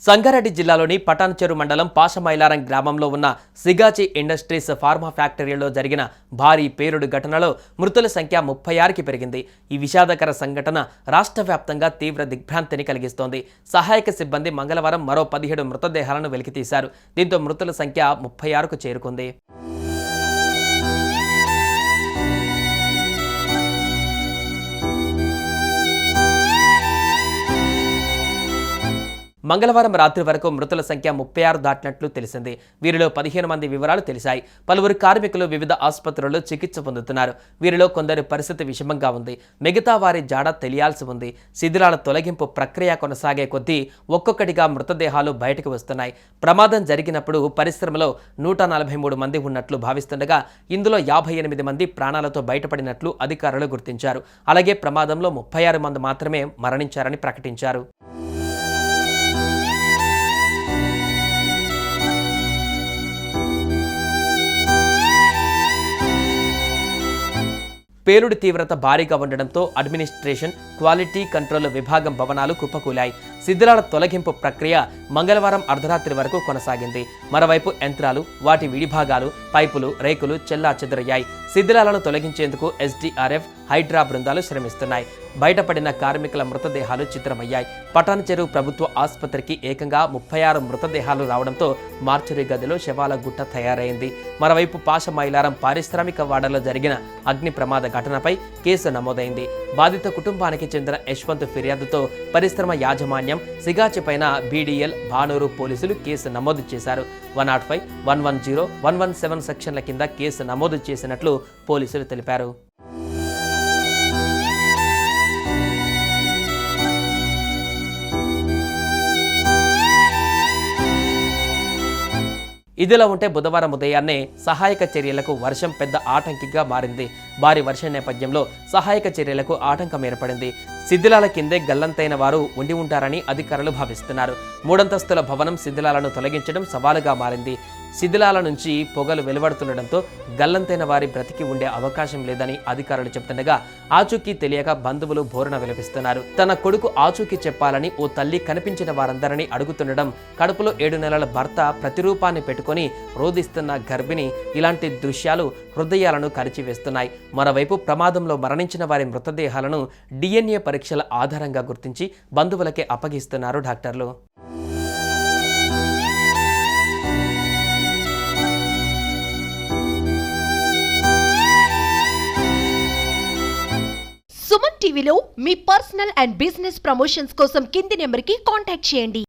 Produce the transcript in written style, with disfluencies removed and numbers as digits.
సంగారెడ్డి జిల్లాలోని పటాన్చెరు మండలం పాషమైలారం గ్రామంలో ఉన్న సిగాచి ఇండస్ట్రీస్ ఫార్మా ఫ్యాక్టరీలో జరిగిన భారీ పేలుడు ఘటనలో మృతుల సంఖ్య 36కి పెరిగింది. ఈ విషాదకర సంఘటన రాష్ట్ర వ్యాప్తంగా తీవ్ర దిగ్భ్రాంతిని కలిగిస్తోంది. సహాయక సిబ్బంది మంగళవారం మరో 17 మృతదేహాలను వెలికితీశారు. దీంతో మృతుల సంఖ్య 36కు చేరుకుంది. మంగళవారం రాత్రి వరకు మృతుల సంఖ్య 36 దాటినట్లు తెలిసింది. వీరిలో 15 మంది వివరాలు తెలిసాయి. పలువురు కార్మికులు వివిధ ఆసుపత్రుల్లో చికిత్స పొందుతున్నారు. వీరిలో కొందరి పరిస్థితి విషమంగా ఉంది. మిగతా వారి జాడ తెలియాల్సి ఉంది. శిథిలాల తొలగింపు ప్రక్రియ కొనసాగే కొద్దీ ఒక్కొక్కటిగా మృతదేహాలు బయటకు వస్తున్నాయి. ప్రమాదం జరిగినప్పుడు పరిశ్రమలో 143 మంది ఉన్నట్లు భావిస్తుండగా ఇందులో 58 మంది ప్రాణాలతో బయటపడినట్లు అధికారులు గుర్తించారు. అలాగే ప్రమాదంలో 36 మంది మాత్రమే మరణించారని ప్రకటించారు. పేలుడు తీవ్రత భారీగా ఉండడంతో అడ్మినిస్ట్రేషన్, క్వాలిటీ కంట్రోల్ విభాగం భవనాలు కుప్పకూలాయి. శిథిలాల తొలగింపు ప్రక్రియ మంగళవారం అర్ధరాత్రి వరకు కొనసాగింది. మరోవైపు యంత్రాలు, వాటి విడిభాగాలు, పైపులు, రేకులు చెల్లాచెదురయ్యాయి. శిథిలాలను తొలగించేందుకు ఎస్డీఆర్ఎఫ్, హైడ్రా బృందాలు శ్రమిస్తున్నాయి. బయటపడిన కార్మికుల మృతదేహాలు చిత్రమయ్యాయి. పటాన్చెరు ప్రభుత్వ ఆసుపత్రికి ఏకంగా 36 మృతదేహాలు రావడంతో మార్చురీ గదిలో శవాల గుట్ట తయారైంది. మరోవైపు పాషమైలారం పారిశ్రామిక వాడలో జరిగిన అగ్ని ప్రమాద ఘటనపై కేసు నమోదైంది. బాధిత కుటుంబానికి చెందిన యశ్వంత్ ఫిర్యాదుతో పరిశ్రమ యాజమాన్యం సిగాచిపైన బీడీఎల్, భానూరు పోలీసులు కేసు నమోదు చేశారు. 105, 110, 117 సెక్షన్ల కింద కేసు నమోదు చేసినట్లు పోలీసులు తెలిపారు. ఇదిలా ఉంటే బుధవారం ఉదయాన్నే సహాయక చర్యలకు వర్షం పెద్ద ఆటంకిగా మారింది. భారీ వర్షం నేపథ్యంలో సహాయక చర్యలకు ఆటంకం ఏర్పడింది. శిథిలాల కిందే గల్లంతైన వారు ఉండి ఉంటారని అధికారులు భావిస్తున్నారు. 3 అంతస్తుల భవనం శిథిలాలను తొలగించడం సవాలుగా మారింది. శిథిలాల నుంచి పొగలు వెలువడుతుండటంతో గల్లంతైన వారి బ్రతికి ఉండే అవకాశం లేదని అధికారులు చెబుతుండగా ఆచూకీ తెలియక బంధువులు బోరున విలపిస్తున్నారు. తన కొడుకు ఆచూకీ చెప్పాలని ఓ తల్లి కనిపించిన వారందరినీ అడుగుతుండడం, కడుపులో 7 నెలల భర్త ప్రతిరూపాన్ని పెట్టుకొని రోధిస్తున్న గర్భిణి, ఇలాంటి దృశ్యాలు హృదయాలను కరిచివేస్తున్నాయి. మరోవైపు ప్రమాదంలో మరణించిన వారి మృతదేహాలను DNA పరీక్షల ఆధారంగా గుర్తించి బంధువులకే అప్పగిస్తున్నారు డాక్టర్లు. సుమన్ టీవీలో మీ పర్సనల్ అండ్ బిజినెస్ ప్రమోషన్స్ కోసం కింది నెంబర్కి కాంటాక్ట్ చేయండి.